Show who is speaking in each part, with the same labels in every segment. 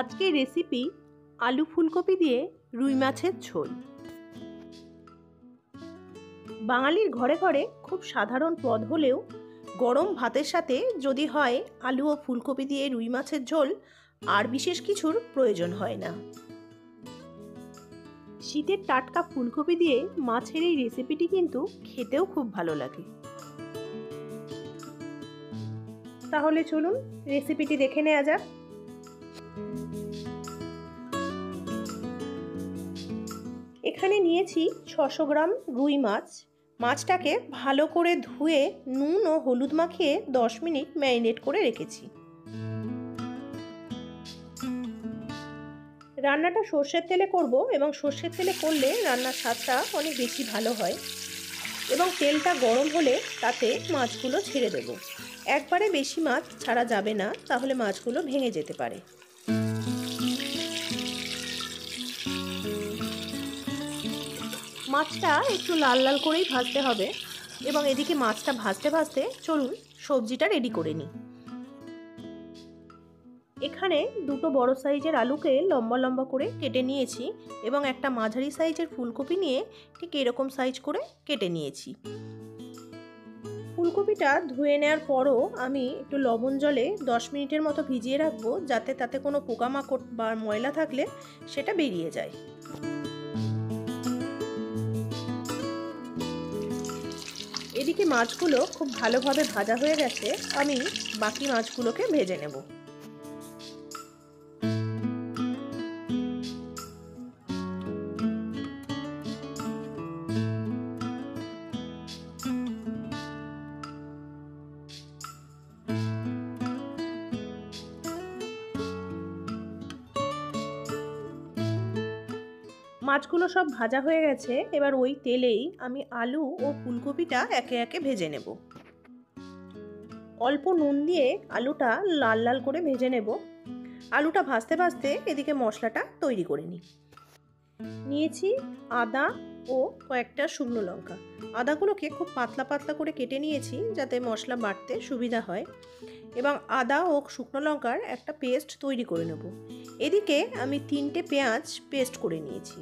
Speaker 1: আজকের রেসিপি আলু ফুলকপি দিয়ে রুই মাছের ঝোল। বাঙালির ঘরে ঘরে খুব সাধারণ পদ হলেও গরম ভাতের সাথে যদি হয় আলু ও ফুলকপি দিয়ে রুই মাছের ঝোল, আর বিশেষ কিছুর প্রয়োজন হয় না। শীতের টাটকা ফুলকপি দিয়ে মাছের এই রেসিপিটি কিন্তু খেতেও খুব ভালো লাগে। তাহলে চলুন রেসিপিটি দেখে নেওয়া যাক। এখানে নিয়েছি 600 গ্রাম রুই মাছ। মাছটাকে ভালো করে ধুয়ে নুন ও হলুদ মাখিয়ে 10 মিনিট ম্যারিনেট করে রেখেছি। রান্নাটা সর্ষের তেলে করব এবং সর্ষের তেলে করলে রান্নার স্বাদটা অনেক বেশি ভালো হয়। এবং তেলটা গরম হলে তাতে মাছগুলো ছেড়ে দেব। একবারে বেশি মাছ ছাড়া যাবে না, তাহলে মাছগুলো ভেঙে যেতে পারে। মাছটা একটু লাল লাল করেই ভাজতে হবে এবং এদিকে মাছটা ভাজতে ভাজতে চলুন সবজিটা রেডি করে নিই। এখানে দুটো বড় সাইজের আলুকে লম্বা লম্বা করে কেটে নিয়েছি এবং একটা মাঝারি সাইজের ফুলকপি নিয়ে ঠিক এরকম সাইজ করে কেটে নিয়েছি। ফুলকপিটা ধুয়ে নেওয়ার পরও আমি একটু লবণ জলে 10 মিনিটের মতো ভিজিয়ে রাখবো, যাতে তাতে কোনো পোকামাকড় বা ময়লা থাকলে সেটা বেরিয়ে যায়। এদিকে মাছগুলো খুব ভালোভাবে ভাজা হয়ে গেছে, আমি বাকি মাছগুলোকে ভেজে নেব। মাছগুলো সব ভাজা হয়ে গেছে, এবার ওই তেলেই আমি আলু ও ফুলকপিটা একে একে ভেজে নেব। অল্প নুন দিয়ে আলুটা লাল লাল করে ভেজে নেব। আলুটা ভাজতে ভাজতে এদিকে মশলাটা তৈরি করে নিই। নিয়েছি আদা ও কয়েকটা শুকনো লঙ্কা। আদাগুলোকে খুব পাতলা পাতলা করে কেটে নিয়েছি যাতে মশলা বাটতে সুবিধা হয়, এবং আদা ও শুকনো লঙ্কার একটা পেস্ট তৈরি করে নেব। এদিকে আমি 3টে পেঁয়াজ পেস্ট করে নিয়েছি।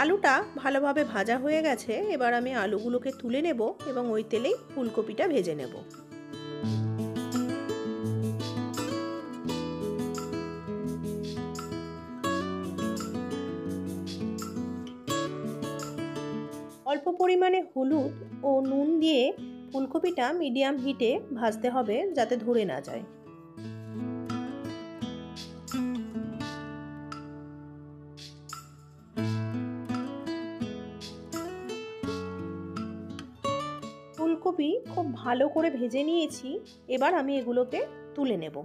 Speaker 1: আলুটা ভালোভাবে ভাজা হয়ে গেছে, এবার আমি আলুগুলোকে তুলে নেব এবং ওই তেলেই ফুলকপিটা ভেজে নেব। অল্প পরিমাণে হলুদ ও নুন দিয়ে ফুলকপিটা মিডিয়াম হিটে ভাজতে হবে যাতে ধরে না যায়। ফুলকপি খুব ভালো করে ভেজে নিয়েছি, এবার আমি এগুলোকে তুলে নেব।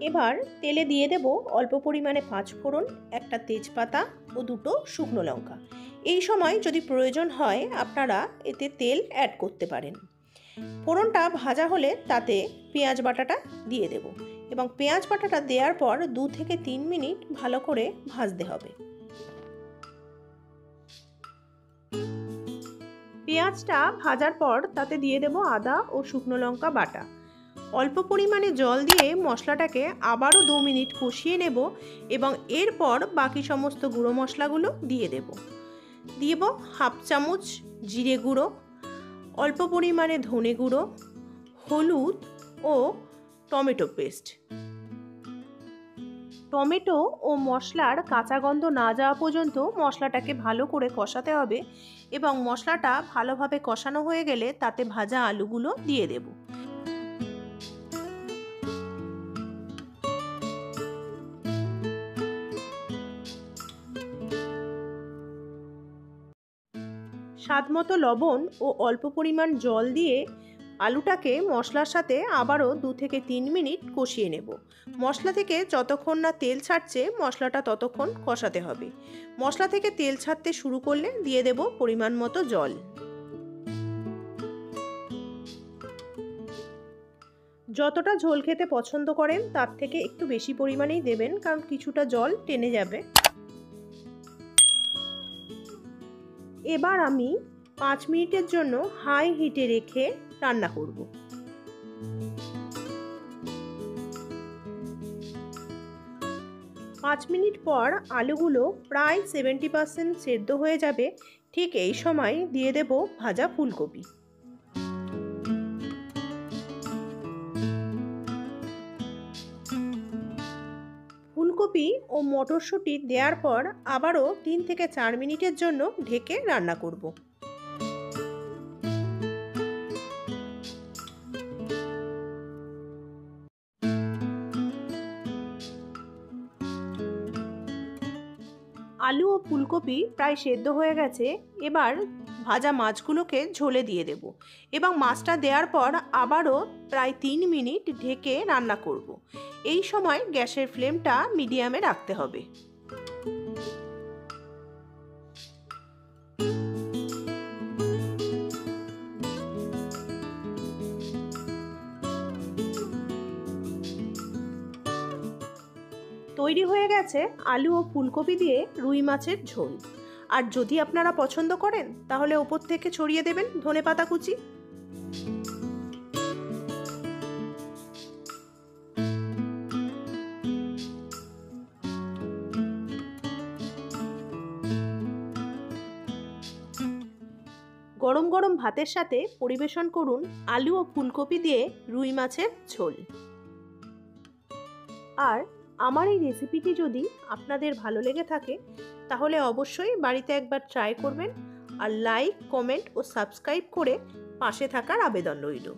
Speaker 1: এবার তেলে দিয়ে দেব অল্প পরিমাণে 5 ফোড়ন, একটা তেজপাতা ও 2টো শুকনো লঙ্কা। এই সময় যদি প্রয়োজন হয় আপনারা এতে তেল অ্যাড করতে পারেন। ফোড়নটা ভাজা হলে তাতে পেঁয়াজ বাটাটা দিয়ে দেব এবং পেঁয়াজ বাটাটা দেওয়ার পর 2 থেকে 3 মিনিট ভালো করে ভাজতে হবে। পেঁয়াজটা ভাজার পর তাতে দিয়ে দেব আদা ও শুকনো লঙ্কা বাটা। অল্প পরিমাণে জল দিয়ে মশলাটাকে আবারও 2 মিনিট কষিয়ে নেব এবং এরপর বাকি সমস্ত গুঁড়ো মশলাগুলো দিয়ে দেব। হাফ চামচ জিরে গুঁড়ো, অল্প পরিমাণে ধনে গুঁড়ো, হলুদ ও টমেটো পেস্ট। টমেটো ও মশলার কাঁচা গন্ধ না যাওয়া পর্যন্ত মশলাটাকে ভালো করে কষাতে হবে এবং মশলাটা ভালোভাবে কষানো হয়ে গেলে তাতে ভাজা আলুগুলো দিয়ে দেব। স্বাদমতো লবণ ও অল্প পরিমাণ জল দিয়ে আলুটাকে মশলার সাথে আবারও 2 থেকে 3 মিনিট কষিয়ে নেব। মশলা থেকে যতক্ষণ না তেল ছাড়ছে মশলাটা ততক্ষণ কষাতে হবে। মশলা থেকে তেল ছাড়তে শুরু করলে দিয়ে দেব পরিমাণ মতো জল। যতটা ঝোল খেতে পছন্দ করেন তার থেকে একটু বেশি পরিমাণেই দেবেন, কারণ কিছুটা জল টেনে যাবে। এবার আমি 5 মিনিটের জন্য হাই হিটে রেখে রান্না করব। 5 মিনিট পর আলুগুলো প্রায় 70% সেদ্ধ হয়ে যাবে। ঠিক এই সময় দিয়ে দেব ভাজা ফুলকপি। ফুলকপি ও মটরশুঁটি দেওয়ার পর আবারও 3 থেকে 4 মিনিটের জন্য ঢেকে রান্না করব। আলু ও ফুলকপি প্রায় সেদ্ধ হয়ে গেছে। এবার ভাজা মাছগুলোকে ঝোলে দিয়ে দেব এবং মাছটা দেওয়ার পর আবারও প্রায় 3 মিনিট ঢেকে রান্না করব। এই সময় গ্যাসের ফ্লেমটা মিডিয়ামে রাখতে হবে। তৈরি হয়ে গেছে আলু ও ফুলকপি দিয়ে রুই মাছের ঝোল। আর যদি আপনারা পছন্দ করেন তাহলে ওপর থেকে ছড়িয়ে দেবেন ধনেপাতা কুচি। গরম গরম ভাতের সাথে পরিবেশন করুন আলু ও ফুলকপি দিয়ে রুই মাছের ঝোল। আর আমার এই রেসিপিটি যদি আপনাদের ভালো লেগে থাকে তাহলে অবশ্যই বাড়িতে একবার ট্রাই করবেন। আর লাইক, কমেন্ট ও সাবস্ক্রাইব করে পাশে থাকার আবেদন রইল।